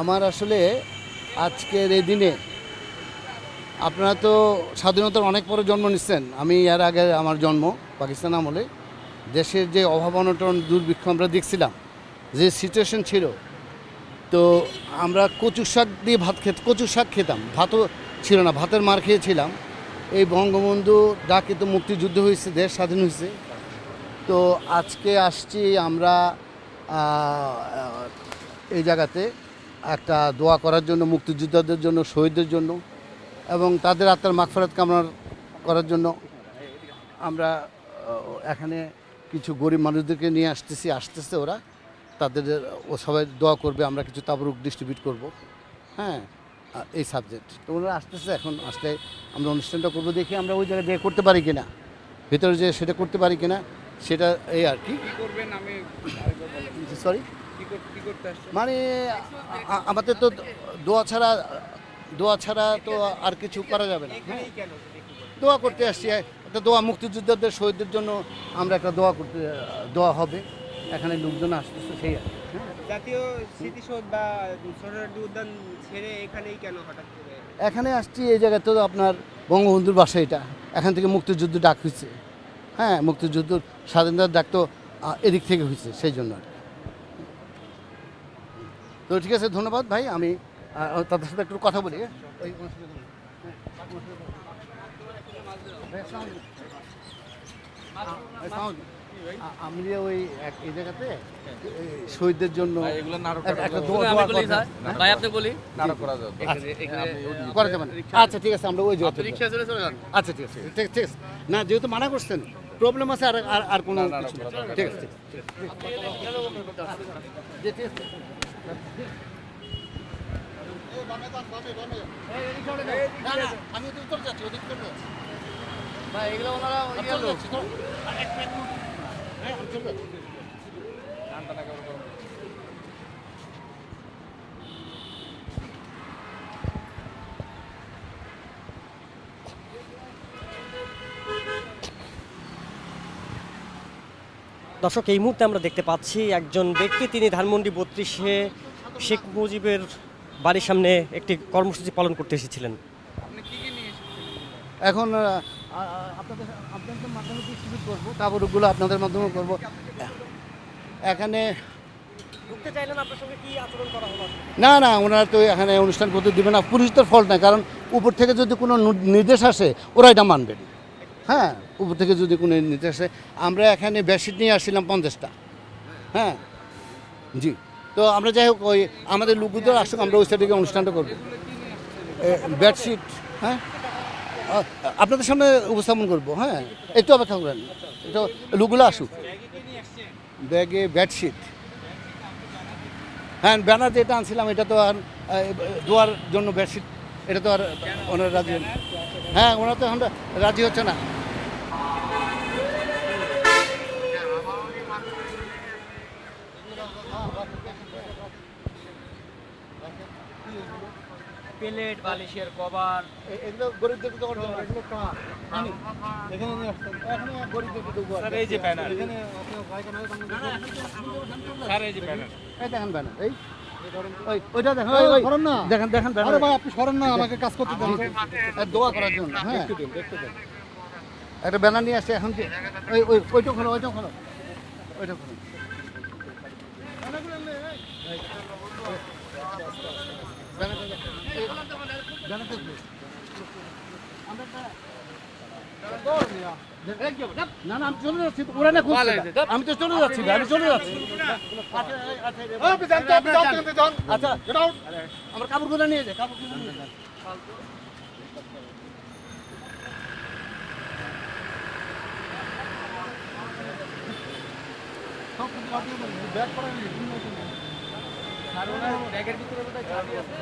আমার আসলে আজকের এই দিনে আপনারা তো স্বাধীনতার অনেক পরে জন্ম নিচ্ছেন। আমি এর আগে আমার জন্ম পাকিস্তান আমলে। দেশের যে অভাব অনটন দুর্ভিক্ষ আমরা দেখছিলাম, যে সিচুয়েশন ছিল, তো আমরা কচু শাক খেতাম, ভাতও ছিল না, ভাতের মার খেয়েছিলাম। এই বঙ্গবন্ধু ডাকে তো মুক্তিযুদ্ধ হয়েছে, দেশ স্বাধীন হয়েছে। তো আজকে আসছি আমরা এই জায়গাতে একটা দোয়া করার জন্য, মুক্তিযোদ্ধাদের জন্য, শহীদদের জন্য এবং তাদের আত্মার মাগফিরাত কামনা করার জন্য। আমরা এখানে কিছু গরিব মানুষদেরকে নিয়ে আসতেছে ওরা, তাদের সবাই দোয়া করবে, আমরা কিছু তাবরুক ডিস্ট্রিবিউট করব। হ্যাঁ, এই সাবজেক্ট তো ওনারা আসতেছে, এখন আসলে আমরা অনুষ্ঠানটা করবো, দেখি আমরা ওই জায়গায় দিয়ে করতে পারি কিনা, ভিতরে যে সেটা করতে পারি কিনা, সেটা এই আর কি। সরি, মানে আমাদের তো দোয়া ছাড়া তো আর কিছু করা যাবে না। দোয়া করতে আসছি, একটা দোয়া মুক্তিযোদ্ধাদের শহীদদের জন্য আমরা একটা দোয়া হবে। এখানে লোকজন আসতেছে, সেই আর জাতীয় স্মৃতিসৌধ বা সোহরাওয়ার্দী উদ্যান ছেড়ে এখানেই কেন হঠাৎ করে? এখানে আসছি এই জায়গায় তো আপনার বঙ্গবন্ধুর বাসা, এটা এখান থেকে মুক্তিযুদ্ধ ডাক হয়েছে। হ্যাঁ, মুক্তিযুদ্ধ স্বাধীনতার ডাক তো এদিক থেকে হয়েছে, সেই জন্য আর কি। তো ঠিক আছে, ধন্যবাদ ভাই। আমি তাদের সাথে একটু কথা বলি। আমি ওই এই জায়গাতে শহীদদের জন্য একটা দোয়া করা যাবে না। আচ্ছা ঠিক আছে, আমরা ওই জায়গাতে। আচ্ছা ঠিক আছে, ঠিক আছে। না, যেহেতু মানা করছেন, প্রবলেম আছে, আর কোনো কিছু না। ঠিক আছে, আমি ওদিকে চলে যাচ্ছি, ওদিকে চলে যাচ্ছি। এগুলো ওনারা দর্শক, এই মুহূর্তে আমরা দেখতে পাচ্ছি একজন ব্যক্তি, তিনি ধানমন্ডি 32-এ শেখ মুজিবের বাড়ির সামনে একটি কর্মসূচি পালন করতে এসেছিলেন। এখন আপনাদের মাধ্যমে ডিস্ট্রিবিউট করবো, তাবরুকগুলো আপনাদের মাধ্যমে করবো। এখানে ঢুকতে চাইলেন, আপনার সঙ্গে কি আচরণ করা হলো? না, ওনারা তো এখানে অনুষ্ঠান করতে দেবে না। পুলিশদের ফল্ট না, কারণ উপর থেকে যদি কোনো নির্দেশ আসে ওরা এটা মানবেন। হ্যাঁ, উপর থেকে যদি কোনো নির্দেশ আসে। আমরা এখানে বেডশিট নিয়ে আসছিলাম 50টা। হ্যাঁ জি, তো আমরা যাই হোক, ওই আমাদের লোকদের আসুক, আমরা ওই সাইডে অনুষ্ঠানটা করবো। বেডশিট, হ্যাঁ, আপনাদের সামনে উপস্থাপন করবো। হ্যাঁ, একটু অপেক্ষা করেন, একটু লোকগুলো আসুক। ব্যাগে বেডশিট, হ্যাঁ, ব্যানার যেটা আনছিলাম, এটা তো আর দোয়ার জন্য বেডশিট, এটা তো আর ওনারা রাজি, হ্যাঁ, ওনারা তো এখন রাজি হচ্ছে না। প্লেট, বালিশের কভার, এগুলো গরিবদের দেওয়ার জন্য, এগুলো কার? আমি এখানে নিয়ে আসতাম, এখানে গরিবদের দেবো। স্যার এই যে ব্যানার, এখানে স্যার এই যে ব্যানার, এই দেখেন ব্যানার, এই ওইটা দেখেন, সরেন না, দেখেন ব্যানার। আরে ভাই, আপনি সরেন না, আমাকে কাজ করতে দেন, দোয়া করার জন্য। হ্যাঁ, একটু দিন। একটা ব্যানার নিয়ে আসছে এখন, কি ওইটা খোলো। না, আমি চলে যাচ্ছি, ওরা না খুঁজছে, আমি তো চলে যাচ্ছি। আচ্ছা, আমার কাপড়গুলো নিয়ে যায়, ব্যাগ করা ব্যাগের ভিতরে বোধহয় চাবি আছে।